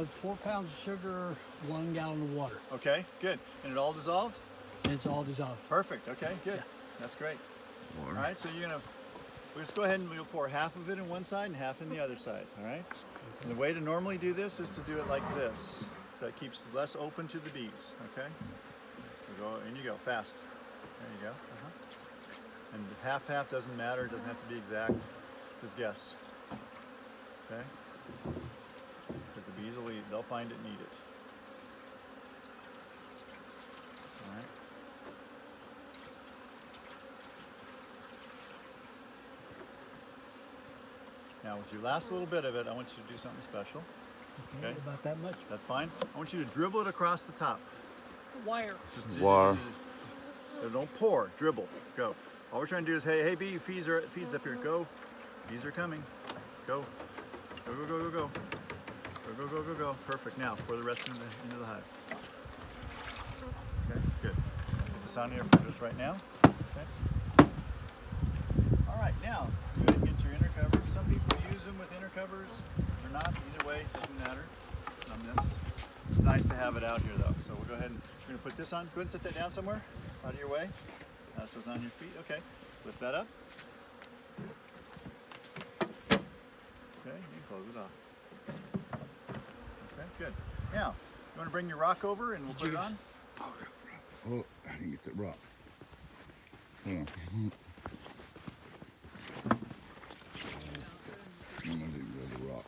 4 pounds of sugar, 1 gallon of water. Okay, good. And it all dissolved? And it's all dissolved. Perfect. Okay, good. Yeah. That's great. Water. All right, so we'll just go ahead and we'll pour half of it in one side and half in the other side. All right. And the way to normally do this is to do it like this, so it keeps less open to the bees. Okay. In you go, fast. There you go. And half doesn't matter. It doesn't have to be exact. Just guess. Okay. Because the bees will eat. They'll find it and eat it. All right. Now with your last little bit of it, I want you to do something special. Okay. About that much. That's fine. I want you to dribble it across the top. Wire. Just Water. Don't pour, dribble. Go. All we're trying to do is, hey, bee, feeds up here. Go. Bees are coming. Go. Go, go, go, go, go. Go, go, go, go, go. Perfect. Now pour the rest into the hive. Okay, good. Put this on here for just right now. Okay. All right, now go ahead and get your inner cover. Some people use them with inner covers or not. Either way, doesn't matter on this. It's nice to have it out here though. So we'll go ahead and we're gonna put this on. Go ahead and set that down somewhere out of your way. So it's on your feet. Okay. Lift that up. Okay, you can close it off. Okay, good. Now, you want to bring your rock over and we'll put it on? Oh, I didn't get that rock. Hold on. No, I didn't get the rock.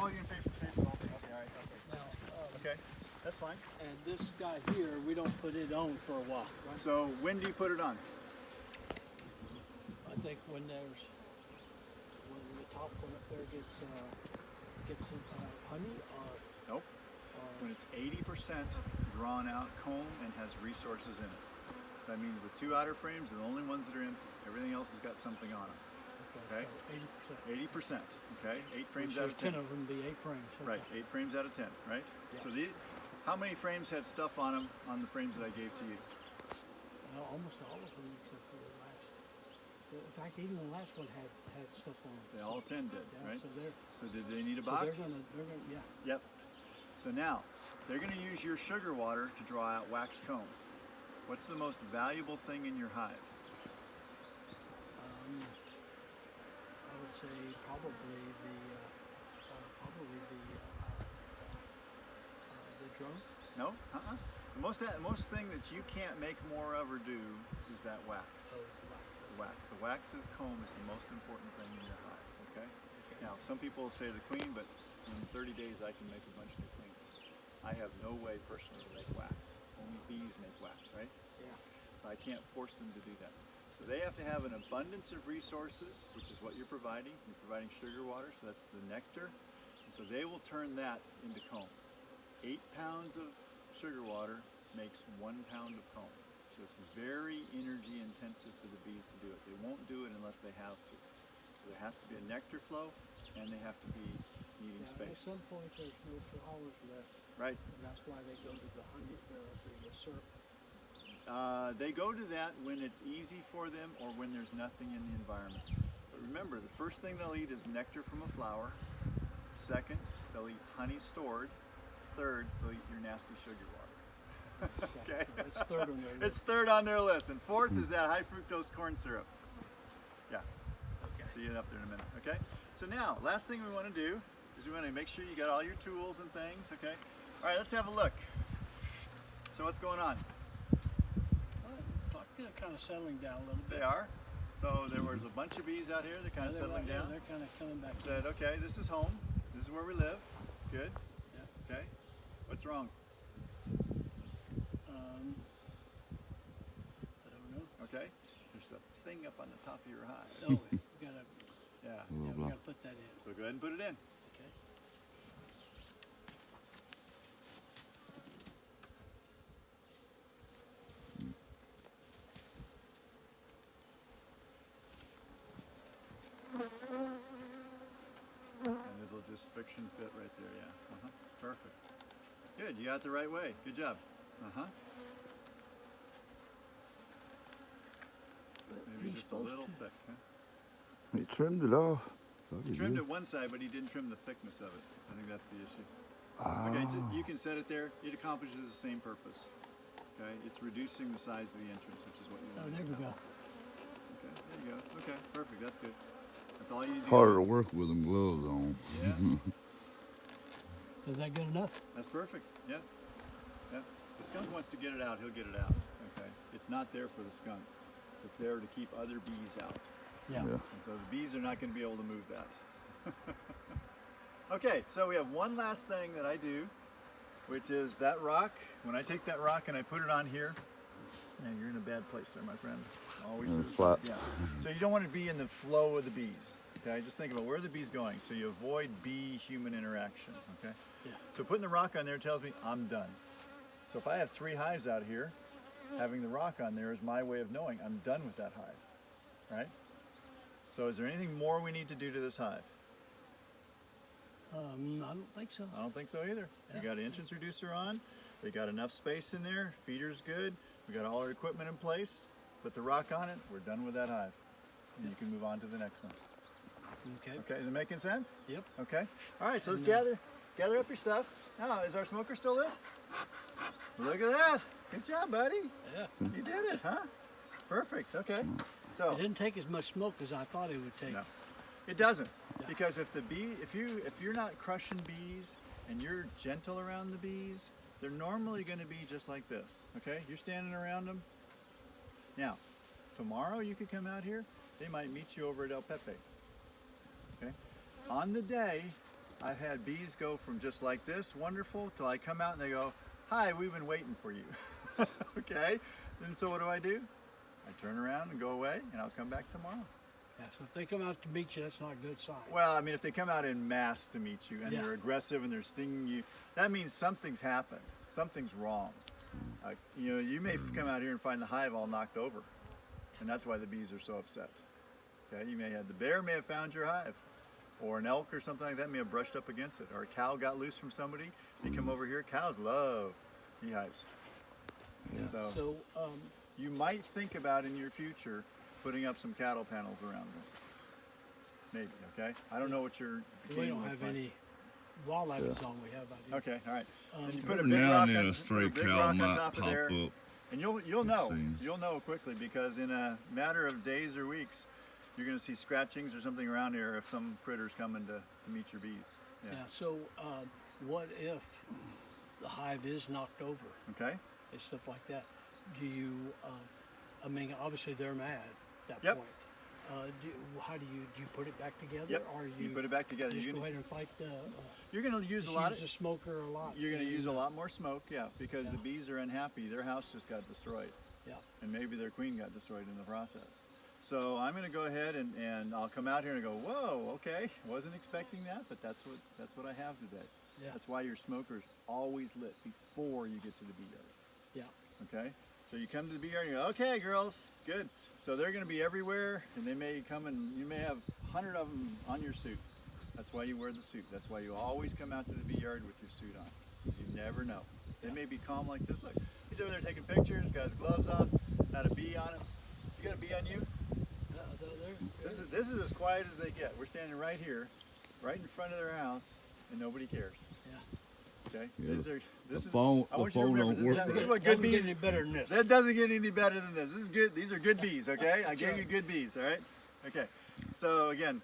Oh, you're going to pay for the whole thing. Okay, all right. Okay. Now, Okay, that's fine. and this guy here, we don't put it on for a while, right? So when do you put it on? I think when the top one up there gets some honey or Nope. When it's 80% drawn out comb and has resources in it. That means the 2 outer frames are the only ones that are empty. Everything else has got something on them. Okay. So 80%. Okay. 8 frames so out of 10. 10 of them be 8 frames. Okay. Right. 8 frames out of 10. Right. Yeah. So how many frames had stuff on them on the frames that I gave to you? Well, almost all of them except for the last. In fact, even the last one had stuff on it. They all 10 did. Yeah, Right. So So did they need a so box? they're gonna, yeah. Yep. So now, they're going to use your sugar water to draw out wax comb. What's the most valuable thing in your hive? I would say probably the drum. No? The most thing that you can't make more of or do is that wax. The wax. The wax's comb is the most important thing in your hive, okay? Now, some people say the queen, but in 30 days I can make a bunch of new queens. I have no way personally to make wax. Only bees make wax, right? Yeah. So I can't force them to do that. So they have to have an abundance of resources, which is what you're providing. You're providing sugar water, so that's the nectar. And so they will turn that into comb. 8 pounds of sugar water makes 1 pound of comb. So it's very energy intensive for the bees to do it. They won't do it unless they have to. So there has to be a nectar flow, and they have to be needing At space. some point, there's no flowers left, Right. and that's why they go to the honey, the syrup. They go to that when it's easy for them or when there's nothing in the environment. But remember, the first thing they'll eat is nectar from a flower. Second, they'll eat honey stored. Third, they'll eat your nasty sugar water. Okay? It's third on their list. It's third on their list. And fourth is that high fructose corn syrup. Yeah. Okay. See you up there in a minute. Okay? So now, last thing we want to do is we want to make sure you got all your tools and things. Okay? All right, let's have a look. So what's going on? Kind of settling down a little bit. They are. So there was a bunch of bees out here. They're kind of settling down. They're kind of coming back. Said, okay, this is home. This is where we live. Good. Yeah. Okay. What's wrong? I don't know. Okay. There's a thing up on the top of your hive. Oh, we gotta, Yeah. we gotta put that in. So go ahead and put it in. Okay. And it'll just friction fit right there. Yeah. Perfect. Good. You got it the right way. Good job. Maybe He's just a supposed little to. thick. Huh? He trimmed it off. Thought He he trimmed did. it one side, but he didn't trim the thickness of it. I think that's the issue. Ah. Okay, you can set it there. It accomplishes the same purpose. Okay, it's reducing the size of the entrance, which is what you Oh, want. there we go. Okay, there you go. Okay, perfect. That's good. That's all you do. Harder to work with them gloves on. Yeah, Is that good enough? that's perfect. Yeah, yeah. The skunk wants to get it out. He'll get it out. Okay, it's not there for the skunk. It's there to keep other bees out. Yeah. Yeah. And so the bees are not going to be able to move that. Okay, so we have one last thing that I do, which is that rock. When I take that rock and I put it on here, man, you're in a bad place there, my friend. Always to the flat. side. Yeah. So you don't want to be in the flow of the bees. Okay, just think about where are the bees going, so you avoid bee-human interaction. Okay. Yeah. So putting the rock on there tells me I'm done. So if I have 3 hives out here, having the rock on there is my way of knowing I'm done with that hive. Right? So is there anything more we need to do to this hive? I don't think so. I don't think so either. Yeah. You got an entrance reducer on. They got enough space in there. Feeder's good. We got all our equipment in place. Put the rock on it. We're done with that hive. And you can move on to the next one. Okay. Okay, is it making sense? Yep. Okay. All right, so let's And, gather up your stuff. Now, is our smoker still lit? Look at that. Good job, buddy. Yeah. You did it, huh? Perfect. Okay. So It didn't take as much smoke as I thought it would take. no, it doesn't. Yeah. Because if you're not crushing bees and you're gentle around the bees, they're normally going to be just like this. Okay, you're standing around them. Now, tomorrow you could come out here. They might meet you over at El Pepe. Okay, on the day, I've had bees go from just like this, wonderful, till I come out and they go, "Hi, we've been waiting for you." Okay, and so what do? I turn around and go away, and I'll come back tomorrow. Yeah, so if they come out to meet you, that's not a good sign. Well, I mean, if they come out in mass to meet you and Yeah. they're aggressive and they're stinging you, that means something's happened. Something's wrong. You may come out here and find the hive all knocked over, and that's why the bees are so upset. Okay, the bear may have found your hive, or an elk or something like that may have brushed up against it, or a cow got loose from somebody. They come over here. Cows love beehives. Yeah. So So, you might think about in your future putting up some cattle panels around this. Maybe, okay? I don't know what your we bikini don't looks have like. any wildlife is all we have out here. Okay, all right. And you Um, put a Every big now rock and then on, a put a stray big cow rock on might top of pop there, up. and you'll know. seems. You'll know quickly because in a matter of days or weeks, you're going to see scratchings or something around here if some critter's coming to meet your bees. Yeah. So, what if the hive is knocked over Okay. and stuff like that? Do you? I mean, obviously they're mad at that Yep. point. How do you put it back together, Yep. or You put it back together. just You're go gonna, ahead and fight the? you're going to use a Just lot use of. the smoker a lot. You're going to and, use a lot more smoke, yeah, because the Yeah. bees are unhappy. Their house just got destroyed. Yeah. And maybe their queen got destroyed in the process. So I'm going to go ahead and I'll come out here and go, whoa, okay, wasn't expecting that, but that's what I have today. Yeah. That's why your smoker's always lit before you get to the bee yard. Yeah. Okay, so you come to the bee yard and you go, okay, girls, good. So they're going to be everywhere, and they may come and you may have 100 of them on your suit. That's why you wear the suit. That's why you always come out to the bee yard with your suit on. You never know. They may be calm like this. Look, he's over there taking pictures, got his gloves off, not a bee on him. You got a bee on you? This is as quiet as they get. We're standing right here, right in front of their house, and nobody cares. Yeah. Okay? Yeah, This the is. phone- I the want you to phone remember don't this is work. this is It what good doesn't get bees. any better than this. That doesn't get any better than this. This is good. These are good bees. Okay, I gave right. you good bees. All right. Okay. So again,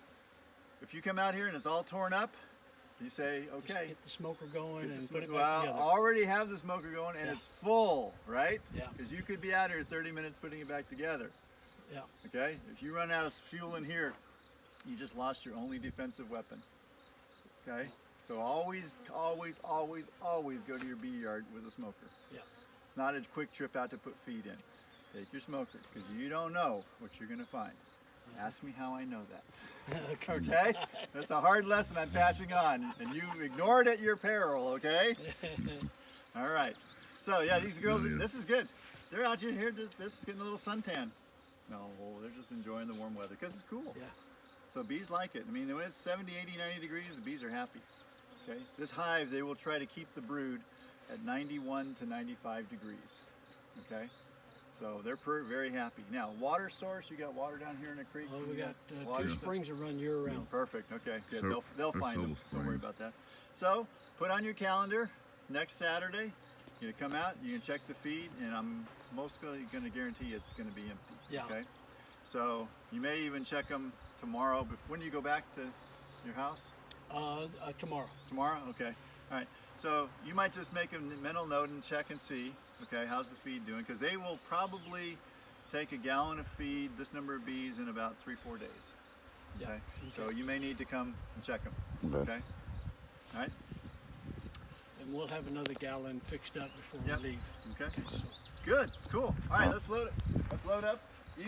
if you come out here and it's all torn up, you say, Just okay. get the smoker going Get the and smoke- put it well, back together. I already have the smoker going and Yeah. it's full, right? Yeah. Because you could be out here 30 minutes putting it back together. Yeah. Okay? If you run out of fuel in here, you just lost your only defensive weapon. Okay? So always, always, always, always go to your bee yard with a smoker. Yeah. It's not a quick trip out to put feed in. Take your smoker because you don't know what you're going to find. Ask me how I know that. Okay? That's a hard lesson I'm passing on, and you ignore it at your peril, okay? All right. So, yeah, these girls, Yeah. this is good. They're out here, this is getting a little suntan. No, they're just enjoying the warm weather because it's cool. Yeah. So bees like it. I mean, when it's 70, 80, 90 degrees, the bees are happy. Okay? This hive, they will try to keep the brood at 91 to 95 degrees. Okay? So they're very happy. Now, water source, you got water down here in the creek? Well, we You got water two stuff? springs that run year round. Perfect, okay, good. So- They'll or find them, Silver don't worry Spring. about that. So, put on your calendar, next Saturday, you're gonna come out, you can check the feed, and I'm most gonna guarantee it's gonna be empty, Yeah. okay? So, you may even check them tomorrow, but when do you go back to your house? Tomorrow. Tomorrow? Okay. All right. So you might just make a mental note and check and see, okay, how's the feed doing? Because they will probably take a gallon of feed, this number of bees, in about 3-4 days. Yeah. Okay. So you may need to come and check them. Okay. Okay. All right. And we'll have another gallon fixed up before Yep. we leave. Okay. So, Good. Cool. All right. Let's load it. Let's load up.